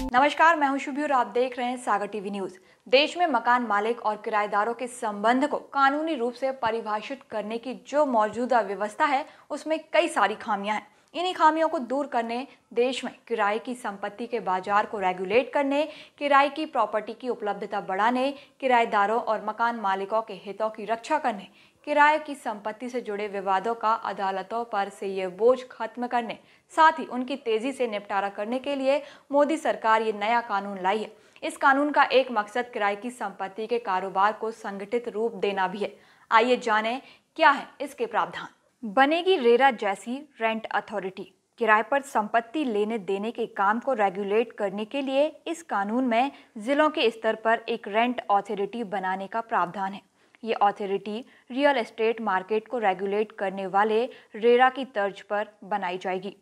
नमस्कार, मैं हूं शुभी और आप देख रहे हैं सागर टीवी न्यूज। देश में मकान मालिक और किराएदारों के संबंध को कानूनी रूप से परिभाषित करने की जो मौजूदा व्यवस्था है, उसमें कई सारी खामियां हैं। इन्हीं खामियों को दूर करने, देश में किराए की संपत्ति के बाजार को रेगुलेट करने, किराए की प्रॉपर्टी की उपलब्धता बढ़ाने, किराएदारों और मकान मालिकों के हितों की रक्षा करने, किराए की संपत्ति से जुड़े विवादों का अदालतों पर से ये बोझ खत्म करने, साथ ही उनकी तेजी से निपटारा करने के लिए मोदी सरकार ये नया कानून लाई है। इस कानून का एक मकसद किराए की संपत्ति के कारोबार को संगठित रूप देना भी है। आइए जानें क्या है इसके प्रावधान। बनेगी रेरा जैसी रेंट अथॉरिटी। किराए पर संपत्ति लेने देने के काम को रेगुलेट करने के लिए इस कानून में जिलों के स्तर पर एक रेंट अथॉरिटी बनाने का प्रावधान है। ये अथॉरिटी रियल एस्टेट मार्केट को रेगुलेट करने वाले रेरा की तर्ज पर बनाई जाएगी।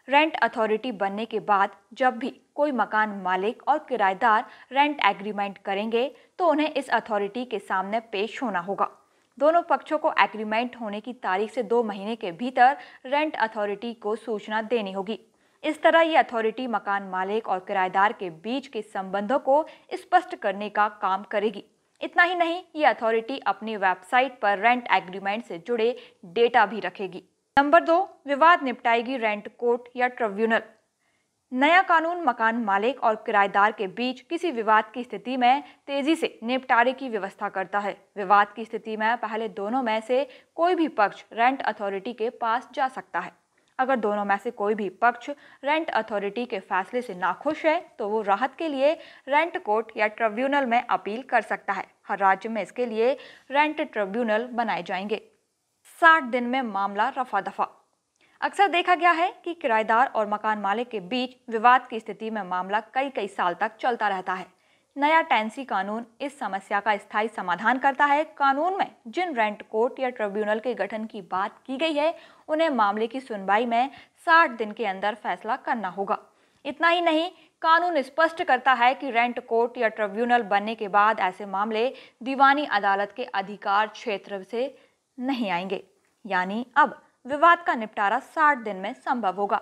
रेंट अथॉरिटी बनने के बाद जब भी कोई मकान मालिक और किराएदार रेंट एग्रीमेंट करेंगे तो उन्हें इस अथॉरिटी के सामने पेश होना होगा। दोनों पक्षों को एग्रीमेंट होने की तारीख से 2 महीने के भीतर रेंट अथॉरिटी को सूचना देनी होगी। इस तरह ये अथॉरिटी मकान मालिक और किराएदार के बीच के संबंधों को स्पष्ट करने का काम करेगी। इतना ही नहीं, ये अथॉरिटी अपनी वेबसाइट पर रेंट एग्रीमेंट से जुड़े डेटा भी रखेगी। नंबर 2, विवाद निपटाएगी रेंट कोर्ट या ट्रिब्यूनल। नया कानून मकान मालिक और किराएदार के बीच किसी विवाद की स्थिति में तेजी से निपटारे की व्यवस्था करता है। विवाद की स्थिति में पहले दोनों में से कोई भी पक्ष रेंट अथॉरिटी के पास जा सकता है। अगर दोनों में से कोई भी पक्ष रेंट अथॉरिटी के फैसले से नाखुश है तो वो राहत के लिए रेंट कोर्ट या ट्रिब्यूनल में अपील कर सकता है। हर राज्य में इसके लिए रेंट ट्रिब्यूनल बनाए जाएंगे। 60 दिन में मामला रफा दफा। अक्सर देखा गया है कि किराएदार और मकान मालिक के बीच विवाद की स्थिति में मामला कई साल तक चलता रहता है। नया टेनेंसी कानून इस समस्या का स्थायी समाधान करता है। कानून में जिन रेंट कोर्ट या ट्रिब्यूनल के गठन की बात की गई है, उन्हें मामले की सुनवाई में 60 दिन के अंदर फैसला करना होगा। इतना ही नहीं, कानून स्पष्ट करता है कि रेंट कोर्ट या ट्रिब्यूनल बनने के बाद ऐसे मामले दीवानी अदालत के अधिकार क्षेत्र से नहीं आएंगे। यानी अब विवाद का निपटारा 60 दिन में संभव होगा।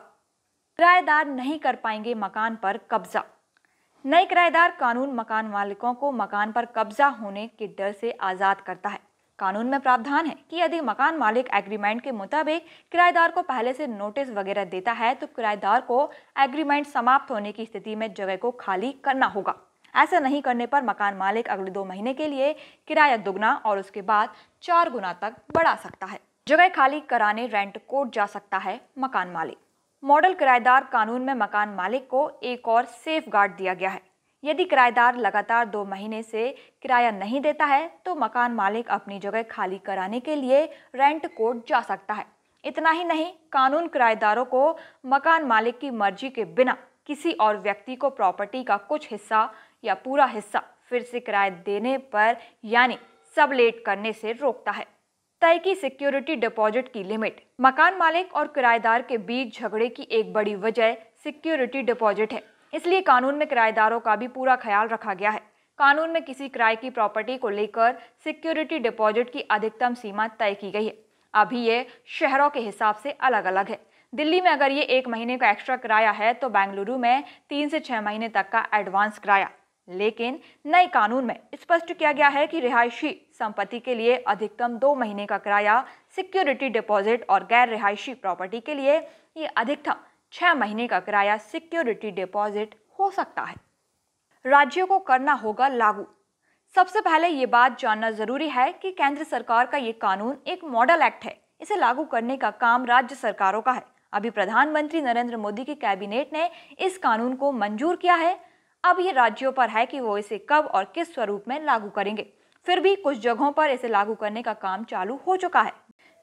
किराएदार नहीं कर पाएंगे मकान पर कब्जा। नए किराएदार कानून मकान मालिकों को मकान पर कब्जा होने के डर से आज़ाद करता है। कानून में प्रावधान है कि यदि मकान मालिक एग्रीमेंट के मुताबिक किराएदार को पहले से नोटिस वगैरह देता है तो किराएदार को एग्रीमेंट समाप्त होने की स्थिति में जगह को खाली करना होगा। ऐसा नहीं करने पर मकान मालिक अगले 2 महीने के लिए किराया दुगना और उसके बाद 4 गुना तक बढ़ा सकता है। जगह खाली कराने रेंट कोर्ट जा सकता है मकान मालिक। मॉडल किराएदार कानून में मकान मालिक को एक और सेफ गार्ड दिया गया है। यदि किराएदार लगातार 2 महीने से किराया नहीं देता है तो मकान मालिक अपनी जगह खाली कराने के लिए रेंट कोर्ट जा सकता है। इतना ही नहीं, कानून किराएदारों को मकान मालिक की मर्जी के बिना किसी और व्यक्ति को प्रॉपर्टी का कुछ हिस्सा या पूरा हिस्सा फिर से किराया देने पर यानी सबलेट करने से रोकता है। तय की सिक्योरिटी डिपॉजिट की लिमिट। मकान मालिक और किराएदार के बीच झगड़े की एक बड़ी वजह सिक्योरिटी डिपॉजिट है, इसलिए कानून में किराएदारों का भी पूरा ख्याल रखा गया है। कानून में किसी किराए की प्रॉपर्टी को लेकर सिक्योरिटी डिपॉजिट की अधिकतम सीमा तय की गई है। अभी ये शहरों के हिसाब से अलग अलग है। दिल्ली में अगर ये 1 महीने का एक्स्ट्रा किराया है तो बेंगलुरु में 3 से 6 महीने तक का एडवांस किराया। लेकिन नए कानून में स्पष्ट किया गया है कि रिहायशी संपत्ति के लिए अधिकतम 2 महीने का किराया सिक्योरिटी डिपॉजिट और गैर रिहायशी प्रॉपर्टी के लिए ये अधिकतम 6 महीने का किराया सिक्योरिटी डिपॉजिट हो सकता है। राज्यों को करना होगा लागू। सबसे पहले ये बात जानना जरूरी है कि केंद्र सरकार का ये कानून एक मॉडल एक्ट है। इसे लागू करने का काम राज्य सरकारों का है। अभी प्रधानमंत्री नरेंद्र मोदी की कैबिनेट ने इस कानून को मंजूर किया है। अब ये राज्यों पर है कि वो इसे कब और किस स्वरूप में लागू करेंगे। फिर भी कुछ जगहों पर इसे लागू करने का काम चालू हो चुका है।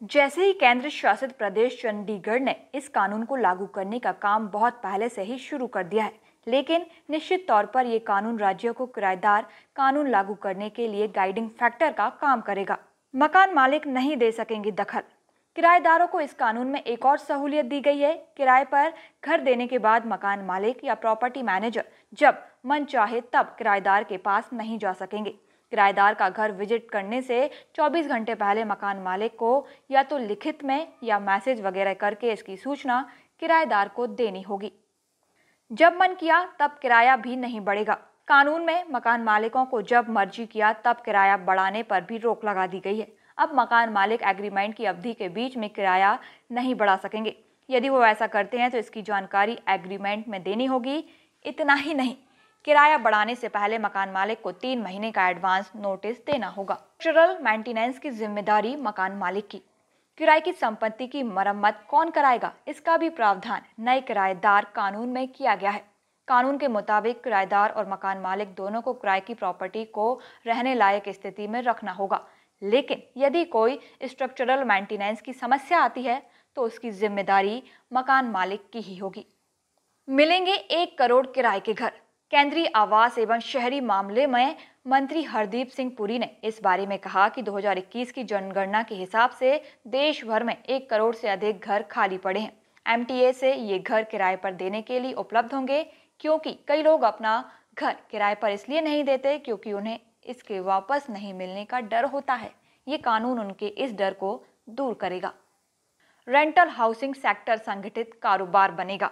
जैसे ही केंद्र शासित प्रदेश चंडीगढ़ ने इस कानून को लागू करने का काम बहुत पहले से ही शुरू कर दिया है, लेकिन निश्चित तौर पर यह कानून राज्यों को किराएदार कानून लागू करने के लिए गाइडिंग फैक्टर का काम करेगा। मकान मालिक नहीं दे सकेंगे दखल। किराएदारों को इस कानून में एक और सहूलियत दी गई है। किराए पर घर देने के बाद मकान मालिक या प्रॉपर्टी मैनेजर जब मन चाहे तब किराएदार के पास नहीं जा सकेंगे। किराएदार का घर विजिट करने से 24 घंटे पहले मकान मालिक को या तो लिखित में या मैसेज वगैरह करके इसकी सूचना किराएदार को देनी होगी। जब मन किया तब किराया भी नहीं बढ़ेगा। कानून में मकान मालिकों को जब मर्जी किया तब किराया बढ़ाने पर भी रोक लगा दी गई है। अब मकान मालिक एग्रीमेंट की अवधि के बीच में किराया नहीं बढ़ा सकेंगे। यदि वो ऐसा करते हैं तो इसकी जानकारी एग्रीमेंट में देनी होगी। इतना ही नहीं, किराया बढ़ाने से पहले मकान मालिक को 3 महीने का एडवांस नोटिस देना होगा। स्ट्रक्चरल मेंटेनेंस की जिम्मेदारी मकान मालिक की। किराए की संपत्ति की मरम्मत कौन कराएगा, इसका भी प्रावधान नए किराएदार कानून में किया गया है। कानून के मुताबिक किराएदार और मकान मालिक दोनों को किराए की प्रॉपर्टी को रहने लायक स्थिति में रखना होगा। लेकिन यदि कोई स्ट्रक्चरल मेंटेनेंस की समस्या आती है तो उसकी जिम्मेदारी मकान मालिक की ही होगी। मिलेंगे 1 करोड़ किराए के घर। केंद्रीय आवास एवं शहरी मामले में मंत्री हरदीप सिंह पुरी ने इस बारे में कहा कि 2021 की जनगणना के हिसाब से देश भर में 1 करोड़ से अधिक घर खाली पड़े हैं। एमटीए से ये घर किराए पर देने के लिए उपलब्ध होंगे, क्योंकि कई लोग अपना घर किराए पर इसलिए नहीं देते क्योंकि उन्हें इसके वापस नहीं मिलने का डर होता है। ये कानून उनके इस डर को दूर करेगा। रेंटल हाउसिंग सेक्टर संगठित कारोबार बनेगा।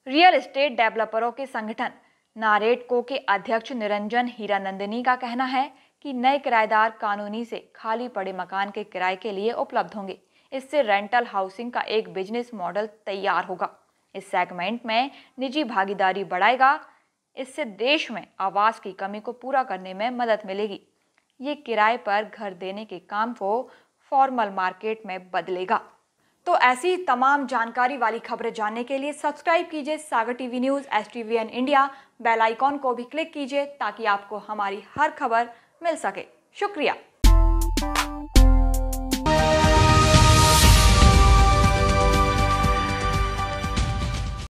रियल एस्टेट डेवलपरों के संगठन नारेडको के अध्यक्ष निरंजन हीरानंदनी का कहना है कि नए किराएदार कानूनी से खाली पड़े मकान के किराए के लिए उपलब्ध होंगे। इससे रेंटल हाउसिंग का एक बिजनेस मॉडल तैयार होगा। इस सेगमेंट में निजी भागीदारी बढ़ाएगा। इससे देश में आवास की कमी को पूरा करने में मदद मिलेगी। ये किराए पर घर देने के काम को फॉर्मल मार्केट में बदलेगा। तो ऐसी तमाम जानकारी वाली खबरें जानने के लिए सब्सक्राइब कीजिए Sagar TV news STVN India. Bell icon को भी क्लिक कीजिए ताकि आपको हमारी हर खबर मिल सके। शुक्रिया।